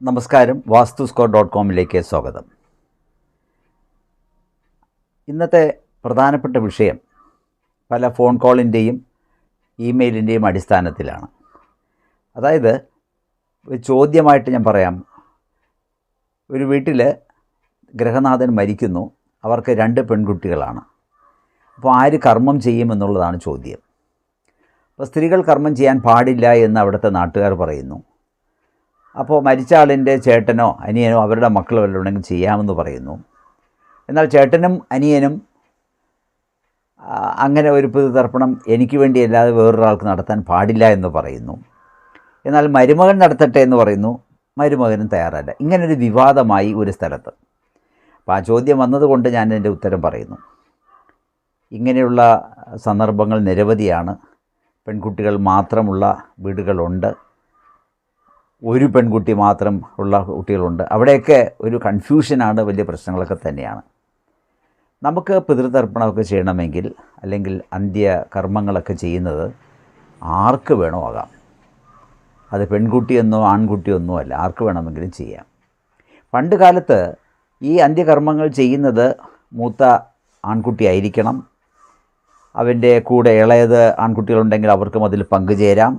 നമസ്കാരം. വാസ്തുസ്കോർ.com സ്വാഗതം. ഇന്നത്തെ പ്രധാനപ്പെട്ട വിഷയം പല ഫോൺ കോളിൻ്റെയും ഇമെയിലിൻ്റെയും അടിസ്ഥാനത്തിലാണ്. അതായത് ഒരു ചോദ്യമായിട്ട് ഞാൻ പറയാം. ഒരു വീട്ടിൽ ഗൃഹനാഥൻ മരിക്കുന്നു. അവർക്ക് 2 പെൺകുട്ടികളാണ്. അപ്പോൾ ആര് കർമ്മം ചെയ്യുമെന്നുള്ളതാണ് ചോദ്യം. അപ്പോൾ സ്ത്രീകൾ കർമ്മം ചെയ്യാൻ പാടില്ല എന്ന് അവിടുത്തെ നാട്ടുകാർ പറയുന്നു. അപ്പോൾ മരിച്ച ആളിൻ്റെ ചേട്ടനോ അനിയനോ അവരുടെ മക്കളോ വല്ലതും ഉണ്ടെങ്കിൽ ചെയ്യാമെന്ന് പറയുന്നു. എന്നാൽ ചേട്ടനും അനിയനും അങ്ങനെ ഒരു പിതൃതർപ്പണം എനിക്ക് വേണ്ടിയല്ലാതെ വേറൊരാൾക്ക് നടത്താൻ പാടില്ല എന്ന് പറയുന്നു. എന്നാൽ മരുമകൻ നടത്തട്ടെ എന്ന് പറയുന്നു. മരുമകനും തയ്യാറല്ല. ഇങ്ങനൊരു വിവാദമായി ഒരു സ്ഥലത്ത്. അപ്പോൾ ആ ചോദ്യം വന്നതുകൊണ്ട് ഞാൻ എൻ്റെ ഉത്തരം പറയുന്നു. ഇങ്ങനെയുള്ള സന്ദർഭങ്ങൾ നിരവധിയാണ്. പെൺകുട്ടികൾ മാത്രമുള്ള വീടുകളുണ്ട്, ഒരു പെൺകുട്ടി മാത്രം ഉള്ള കുട്ടികളുണ്ട്. അവിടെയൊക്കെ ഒരു കൺഫ്യൂഷനാണ്, വലിയ പ്രശ്നങ്ങളൊക്കെ തന്നെയാണ്. നമുക്ക് പിതൃതർപ്പണമൊക്കെ ചെയ്യണമെങ്കിൽ അല്ലെങ്കിൽ അന്ത്യകർമ്മങ്ങളൊക്കെ ചെയ്യുന്നത് ആർക്ക് വേണോ ആകാം. അത് പെൺകുട്ടിയെന്നോ ആൺകുട്ടിയൊന്നോ അല്ല, ആർക്ക് വേണമെങ്കിലും ചെയ്യാം. പണ്ട് കാലത്ത് ഈ അന്ത്യകർമ്മങ്ങൾ ചെയ്യുന്നത് മൂത്ത ആൺകുട്ടിയായിരിക്കണം. അവൻ്റെ കൂടെ ഇളയത് ആൺകുട്ടികളുണ്ടെങ്കിൽ അവർക്കും അതിൽ പങ്കുചേരാം.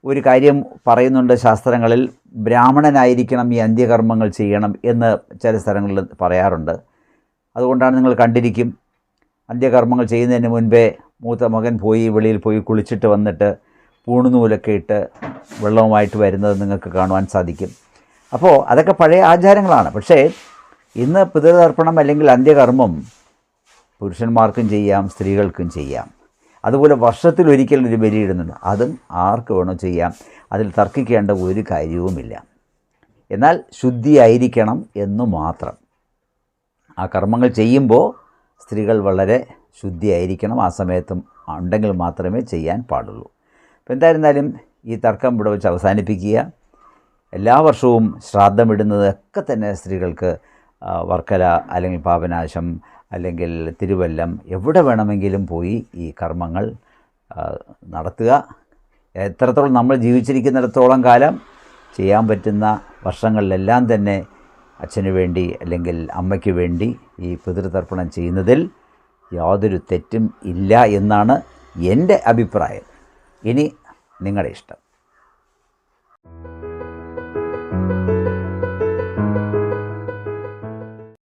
ഒരു കാര്യം പറയുന്നുണ്ട് ശാസ്ത്രങ്ങളിൽ, ബ്രാഹ്മണനായിരിക്കണം ഈ അന്ത്യകർമ്മങ്ങൾ ചെയ്യണം എന്ന് ചില സ്ഥലങ്ങളിൽ പറയാറുണ്ട്. അതുകൊണ്ടാണ് നിങ്ങൾ കണ്ടിരിക്കും, അന്ത്യകർമ്മങ്ങൾ ചെയ്യുന്നതിന് മുൻപേ മൂത്ത മകൻ വെളിയിൽ പോയി കുളിച്ചിട്ട് വന്നിട്ട് പൂണുനൂലൊക്കെ ഇട്ട് വെള്ളവുമായിട്ട് വരുന്നത് നിങ്ങൾക്ക് കാണുവാൻ സാധിക്കും. അപ്പോൾ അതൊക്കെ പഴയ ആചാരങ്ങളാണ്. പക്ഷേ ഇന്ന് പിതൃതർപ്പണം അല്ലെങ്കിൽ അന്ത്യകർമ്മം പുരുഷന്മാർക്കും ചെയ്യാം, സ്ത്രീകൾക്കും ചെയ്യാം. അതുപോലെ വർഷത്തിലൊരിക്കൽ ഒരു ബലിയിടുന്നുണ്ട്. അതും ആർക്ക് വേണോ ചെയ്യാം. അതിൽ തർക്കിക്കേണ്ട ഒരു കാര്യവുമില്ല. എന്നാൽ ശുദ്ധിയായിരിക്കണം എന്നു മാത്രം. ആ കർമ്മങ്ങൾ ചെയ്യുമ്പോൾ സ്ത്രീകൾ വളരെ ശുദ്ധിയായിരിക്കണം. ആ സമയത്തും ഉണ്ടെങ്കിൽ മാത്രമേ ചെയ്യാൻ പാടുള്ളൂ. അപ്പോൾ എന്തായിരുന്നാലും ഈ തർക്കം ഇവിടെ വെച്ച് അവസാനിപ്പിക്കുക. എല്ലാ വർഷവും ശ്രാദ്ധമിടുന്നതൊക്കെ തന്നെ സ്ത്രീകൾക്ക് വർക്കല അല്ലെങ്കിൽ പാപനാശം അല്ലെങ്കിൽ തിരുവല്ലം എവിടെ വേണമെങ്കിലും പോയി ഈ കർമ്മങ്ങൾ നടത്തുക. എത്രത്തോളം നമ്മൾ ജീവിച്ചിരിക്കുന്നിടത്തോളം കാലം ചെയ്യാൻ പറ്റുന്ന വർഷങ്ങളിലെല്ലാം തന്നെ അച്ഛന് വേണ്ടി അല്ലെങ്കിൽ അമ്മയ്ക്ക് വേണ്ടി ഈ പിതൃതർപ്പണം ചെയ്യുന്നതിൽ യാതൊരു തെറ്റും ഇല്ല എന്നാണ് എൻ്റെ അഭിപ്രായം. ഇനി നിങ്ങളുടെ ഇഷ്ടം.